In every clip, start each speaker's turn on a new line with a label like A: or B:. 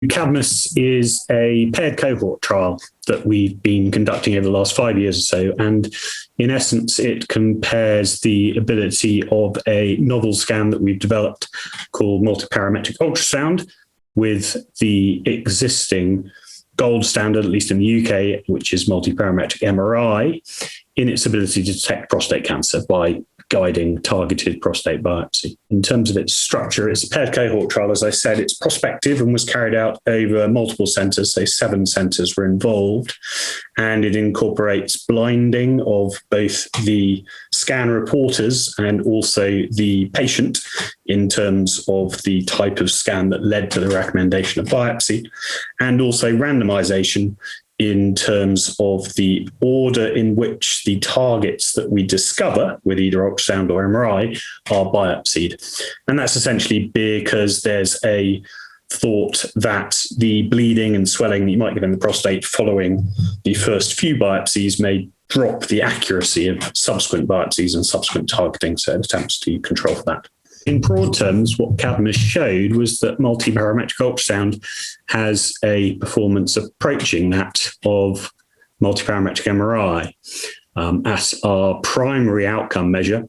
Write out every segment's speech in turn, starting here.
A: CADMUS is a paired cohort trial that we've been conducting over the last 5 years or so. And in essence, it compares the ability of a novel scan that we've developed called multiparametric ultrasound with the existing gold standard, at least in the UK, which is multiparametric MRI, in its ability to detect prostate cancer by guiding targeted prostate biopsy. In terms of its structure, it's a paired cohort trial. As I said, it's prospective and was carried out over multiple centres, so 7 centres were involved, and it incorporates blinding of both the scan reporters and also the patient in terms of the type of scan that led to the recommendation of biopsy, and also randomisation in terms of the order in which the targets that we discover with either ultrasound or MRI are biopsied. And that's essentially because there's a thought that the bleeding and swelling that you might get in the prostate following the first few biopsies may drop the accuracy of subsequent biopsies and subsequent targeting, so attempts to control for that. In broad terms, what CADMUS showed was that multiparametric ultrasound has a performance approaching that of multiparametric MRI. As our primary outcome measure,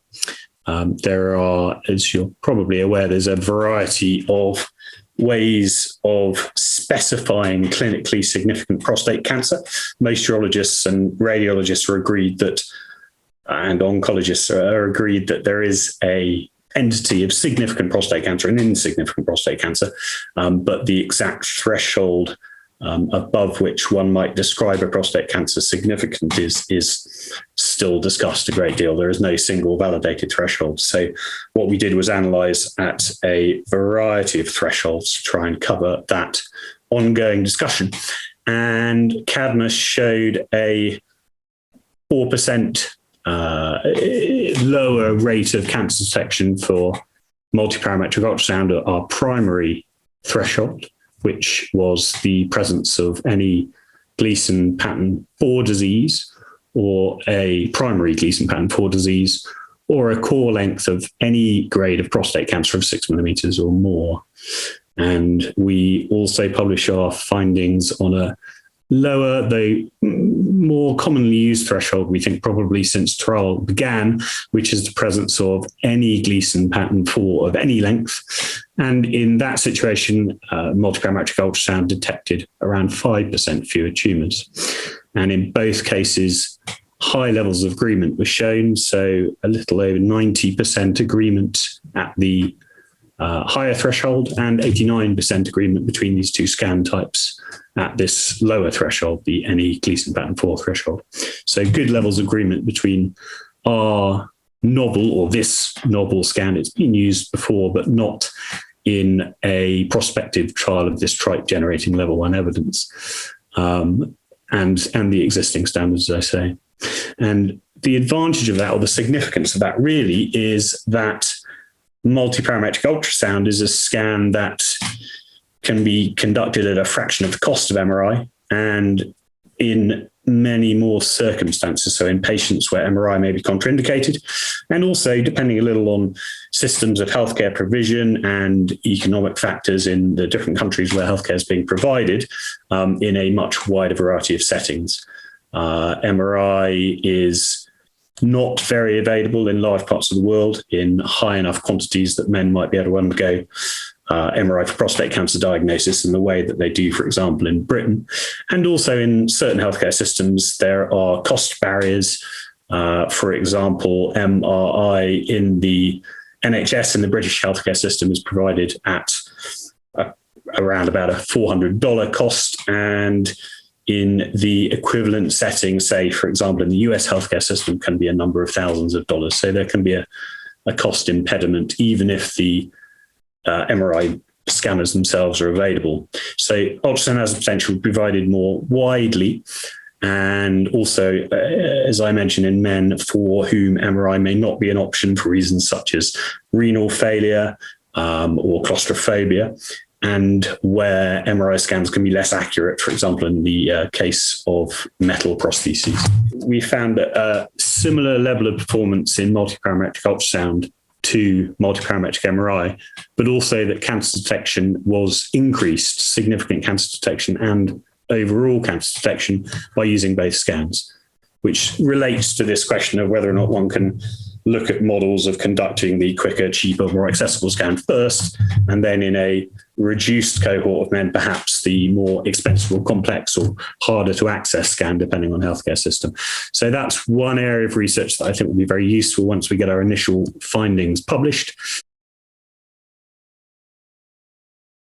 A: there are, as you're probably aware, there's a variety of ways of specifying clinically significant prostate cancer. Most urologists and radiologists are agreed that, and oncologists are agreed that there is a entity of significant prostate cancer and insignificant prostate cancer, but the exact threshold above which one might describe a prostate cancer significant is still discussed a great deal. There is no single validated threshold. So what we did was analyse at a variety of thresholds to try and cover that ongoing discussion. And CADMUS showed a 4% lower rate of cancer detection for multiparametric ultrasound at our primary threshold, which was the presence of any Gleason pattern 4 disease or a primary Gleason pattern 4 disease or a core length of any grade of prostate cancer of 6 millimeters or more. And we also publish our findings on a lower, though more commonly used threshold, we think probably since trial began, which is the presence of any Gleason pattern 4 of any length. And in that situation, multiparametric ultrasound detected around 5% fewer tumours. And in both cases, high levels of agreement were shown, so a little over 90% agreement at the higher threshold and 89% agreement between these two scan types at this lower threshold, the any Gleason pattern 4 threshold. So good levels of agreement between our novel or this novel scan. It's been used before, but not in a prospective trial of this type generating level 1 evidence, and the existing standards, as I say. And the advantage of that, or the significance of that really, is that multiparametric ultrasound is a scan that can be conducted at a fraction of the cost of MRI and in many more circumstances. So in patients where MRI may be contraindicated, and also depending a little on systems of healthcare provision and economic factors in the different countries where healthcare is being provided, in a much wider variety of settings. MRI is not very available in large parts of the world in high enough quantities that men might be able to undergo MRI for prostate cancer diagnosis in the way that they do, for example, in Britain. And also in certain healthcare systems, there are cost barriers. For example, MRI in the NHS in the British healthcare system is provided at around about a $400 cost, and in the equivalent setting, say, for example, in the US healthcare system, can be a number of thousands of dollars. So there can be a cost impediment, even if the MRI scanners themselves are available. So ultrasound has the potential to be provided more widely, and also, as I mentioned, in men for whom MRI may not be an option for reasons such as renal failure or claustrophobia, and where MRI scans can be less accurate, for example, in the case of metal prostheses. We found that a similar level of performance in multiparametric ultrasound to multiparametric MRI, but also that cancer detection was increased, significant cancer detection and overall cancer detection by using both scans, which relates to this question of whether or not one can look at models of conducting the quicker, cheaper, more accessible scan first, and then in a reduced cohort of men, perhaps the more expensive or complex or harder to access scan, depending on healthcare system. So that's one area of research that I think will be very useful once we get our initial findings published.